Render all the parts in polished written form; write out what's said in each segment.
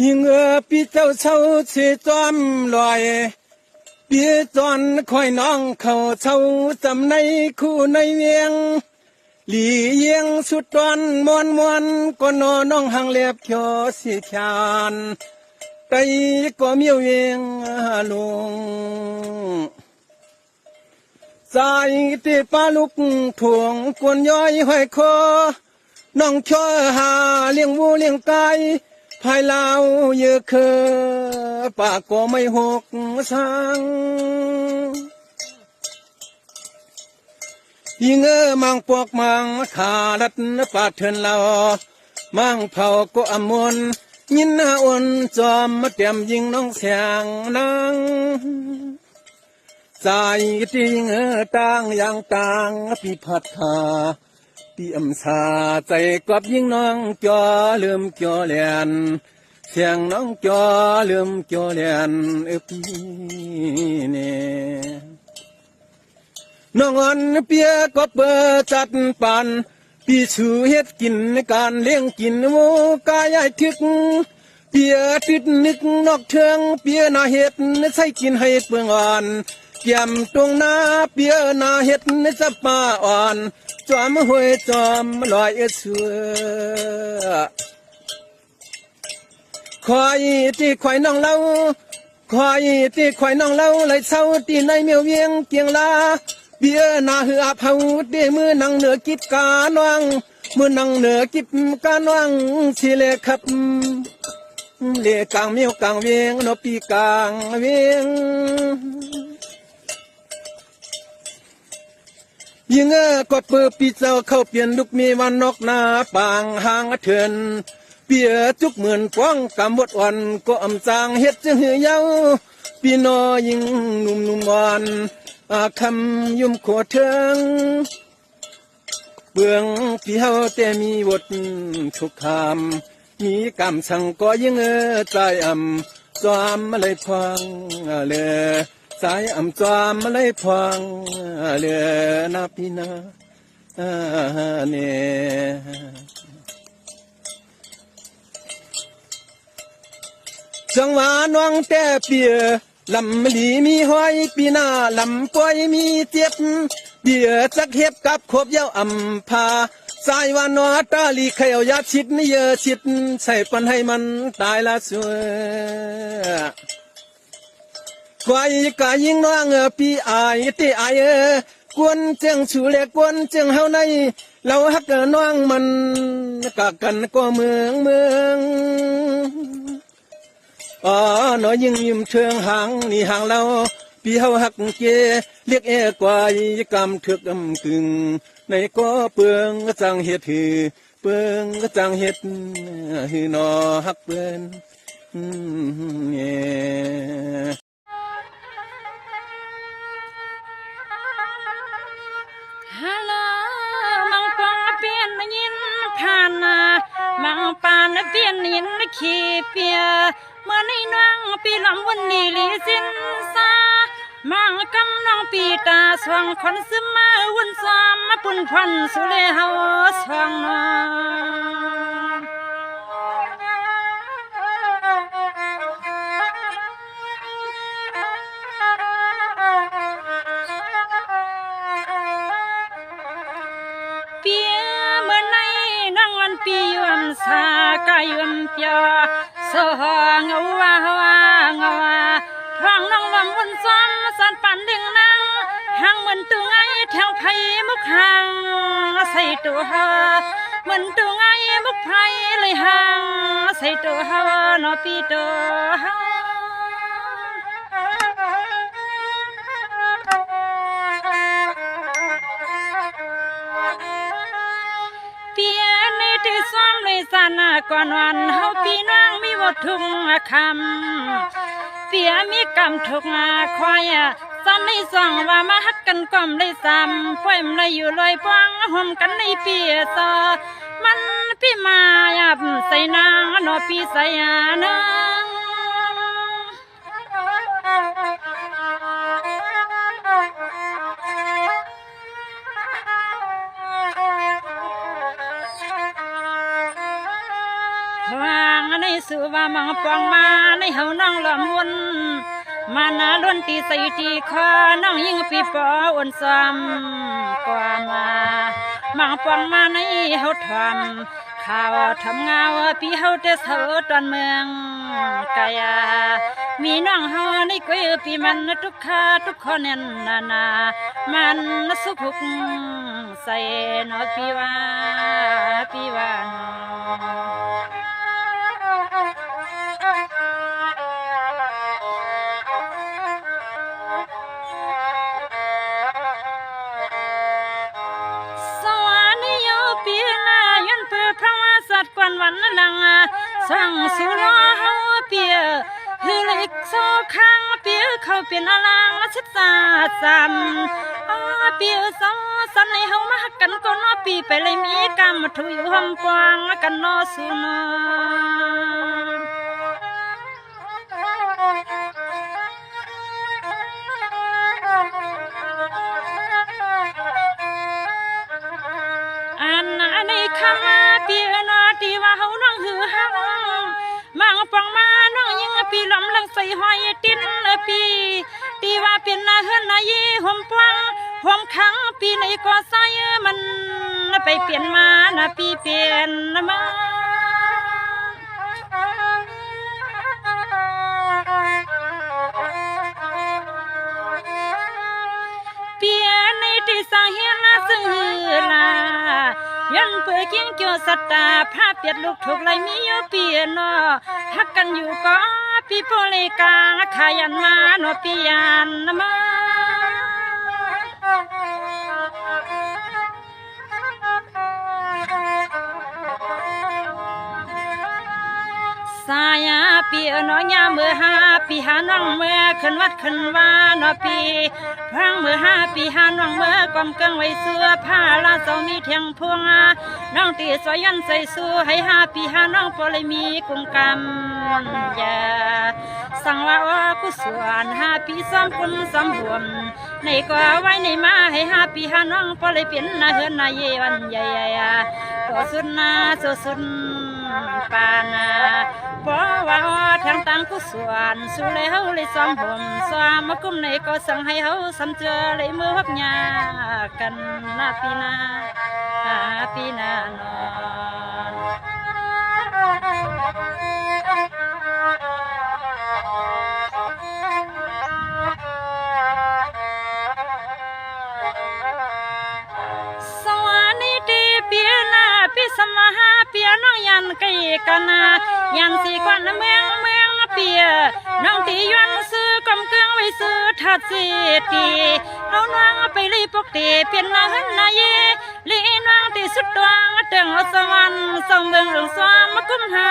ยิงปีเจ้าเช่าเสียจอมลอยปีจอนคอยน้องเขาเช่าจำในคู่ในเวียงหลีเยียงสุดตอนมวนก็นอน้องหังเล็บเขียวสีชานไตก็เมียวเวียงลงสายตีปลาลุกถ่วงกวนย้อยห้อยคอน้องช่วยหาเลี้ยงวัวเลี้ยงไก่ภายลาวเยอะเคอปากก็ไม่หกสังยิงมังปอกมังขาลัดปาดเถินเรามังเผาก็อมวนยินหาอ่อนจอมมาเตรียมยิงน้องเสียงนางสายติงต่างอย่างต่างปีพัดขาปีอำสาใจกอบยิงน้องจอลืมจอเลียนเสียงน้องจอลืมจอเลียนปีเนี่ยน้องอ่อนเปียก็เปิดจัดปันปีชูเฮ็ดกินการเลี้ยงกินหมูกายายทึกเปียติดนึกนอกเทืองเปียนาเฮ็ดใส่กินให้เปลืองอ่อนเกี่ยมตรงหน้าเปียนาเฮ็ดจะป่าอ่อนจอมห้วยจอมลอยเสือคอยที่คอยน้องเล่าคอยที่คอยน้องเล่าไหลเศร้าที่ในเมียวเวียงเกียงลาเบียนาเหือเผาเดมือนังเหนือกิบกานวังมือนังเหนือกิบกานวังสิเลขับเลกลางเมียวกลางเวียงนปีกลางเวียงยิงกดเปิดปีเจ้าเข้าเปลี่ยนลูกมีวันนกนาปางหางเถินเปียจุกเหมือนป้องกำบดอ่อนก็อำจางเฮ็ดจะเหือเย้าปีนอยิงนุ่มวันคำยุ่มโคเทิงเบื้องปีเฮาแต่มีวดทุกคำมีกำสั่งก็ยิงใจจอมมาเลยพังเลยสายจอมมาเลยพังเลยนาปีนาเนี่ยจังหวะน้องแต่เปียลำหลีมีห้อยปีหน้าลำปอยมีเจ็บเบียจักเห็บกับขบเย้าอำพาสายวานอตาลีเขยาชิดนี่เยอะชิดใส่ปันให้มันตายละสวยควายกายิงน้องปีอายตีอายกวนเจียงชูเล็กกวนเจียงเฮาในเราฮักน้องมันกะกันก็เมืองน้อยยิงยิ้มเชิงหางนี่หางเราปีเฮาหักเกเรียกกว่ากำถึกกึ่งในก็เปลืองจังเฮ็ดหือเปลืองจังเฮ็ดหือนอหักเปิ้นฮัลโหลมังปองเปลี่ยนยินผ่านมังปานเปลี่ยนยินขี้เปียเมื่อในน้องปีลำวันนี้ลีสินซามังกำน้องปีตาสว่างคนซึมมาวันซ้อมมาปุ่นพันสุเลเฮาสว่างน้องเปียเมื่อในน้องวันปียมสากายมเปียสองเงาวาเงาท้องน้องลำวันซ้อมสันปันเด้งนางหังเหมือนตัวไงแถวไผ่มุกหังใส่ตัวเฮาเหมือนตัวไงมุกไผ่เลยหังใส่ตัวเฮานอปีตัวเฮาเปียในที่ซ้อมในสานาก่อนวันเฮาปีน้องมีบททุ่งคำเปียมีกำทุกคอยสันในสองว่ามาฮักกันก่อมได้ซ้ำป่วยมันเลยอยู่ลอยป้องห่มกันในปีซอมันพี่มาหยับใส่นางนอปีใส่นางวางใน สู่ว่ามังปองมาในเฮาน้องล้อมวนมานาล้วนตีใส่ตีคอน้องยิ่งปีปออ่อนซ้ำกว่ามามังปองมาในเฮาทำข่าวทำเงาปีเฮาแต่เฮาตอนเมืองกายามีน้องเฮาในก๋วยปีมันทุกข้าทุกคนแน่นนามันสุขุกใส่นอปีว่าสัตว์กวนวันลังสั่งสุรเฮาเปียฮือเล็กโซข้างเปียเขาเป็นอลังชิดตาซ้ำเปียสองสันในเฮามากันก็นอปีไปเลยมีกรรมถุยหอมปวงกันนอสุนในคำปีนอตีว่าเฮาน้องหือหังมังปองมาน้องยิงปีลำลังใส่หอยติ้นปีตีว่าเป็นนาเฮือนนายหอมปวงหอมขังปีในก็ใส่มันไปเปลี่ยนมานะปีเปลี่ยนมาเปลี่ยนในที่สังเฮียนซื่อลายันเปื่อกิ้งเกี่ยวสัตตาภาพเปียดลูกถูกไรมีอยู่เปียนอฮักกันอยู่ก็ปีโปเลกาขายันมาโนปียันมาสายาปีน้อยาเมื่อ5 ปีหาน้องเมื่อขึ้นวัดขึ้นว่านอปีพังเมื่อ5 ปีหาน้องเมื่อกอมเกิงไว้เสื้อผ้าลาเสามีเทียงพวงน้องตีสวยยันใส่สู้ให้5 ปีหาน้องพอเลยมีกุมกรรมอย่าสั่งว่ากุศล5 ปีซ้ำคุณซ้ำห่วมในก็ไว้ในมาให้5 ปีหาน้องพอเลยเป็นนาเฮือนนาเยวันใหญ่ก็สุดนาสุดปานาเพราะว่าทางต่างกุศลสู้เลยเฮาเลยซ้อมห่มซ้อมมากุ้มในก็สั่งให้เฮาซ้ำเจอเลยมือพับยากันนาปีนานสวรรค์ที่เปียนาพิสมหาเปียน้องยันไกกันนายันสีกวันเมืองเปียน้องตียันซื้อกำเกืองไว้ซื้อทัดสีตีเอานางไปรีปกตีเปลี่ยนนาหันนาเยลีนางตีสุดดวงเติงเอาสวรรค์ส่งเบืองหลงสวามกุมหา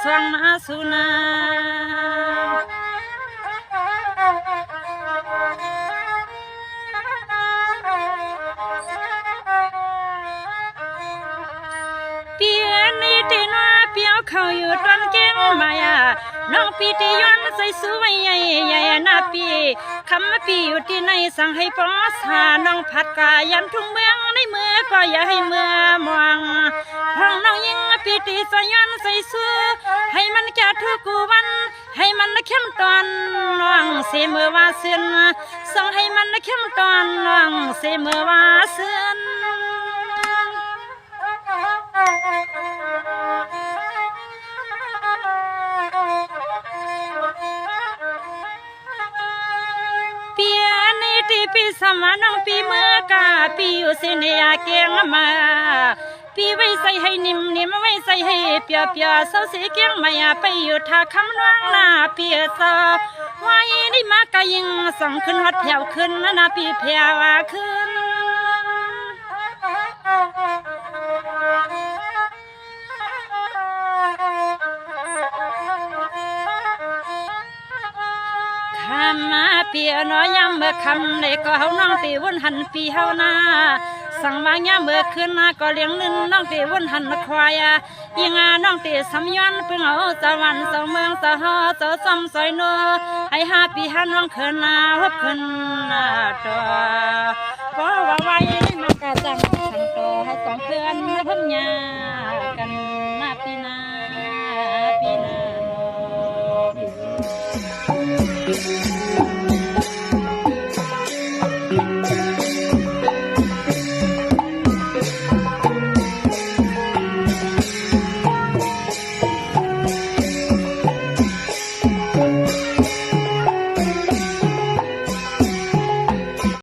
สว่างนาสุนาเปียนี่ตีน้าเปียวเขาอยู่ตอนเก่งมายาน้องปีตีย้อนใส่สวยใหญ่นาปีคำปีอยู่ที่ในสั่งให้ปอสาน้องผัดกายันทุ่งเมืองในเมื่อก็อย่าให้เมื่อมองห้องน้องยิงปีตีสวยย้อนใส่สวยให้มันแก่ทุกวันให้มันเข้มตอนน้องเสมอว่าเสื่อนสั่งให้มันเข้มตอนน้องเสมอว่าเสื่อนปีสมาน้องปีเมื่อกาปีอยู่เสนียเกียงมาปีไว้ใส่ให้นิ่มไว้ใส่ให้เปียเศร้าสีเกียงมาไปอยู่ท่าคำน้องลาเปียเศร้าไว้นี่มากะยิงส่องขึ้นวัดแผ่วขึ้นนาปีแผ่วขึ้นมาเปียน้อยยามเมื่อคำในก็เฮาน้องตีวนหันปีเฮานาสั่งมายามเมื่อคืนนาก็เลี้ยงนึ่งน้องตีวนหันควายยิงน้องตีสำย้อนเพิ่งเอาสวรรค์สเมืองสหอสซ้ำซอยโนให้5 ปีหาน้องคืนนาฮบคืนนาตัวเพราะว่าไว้มากระจังทั้งตัวให้2 เพื่อนเพิ่นยากันนาปีนา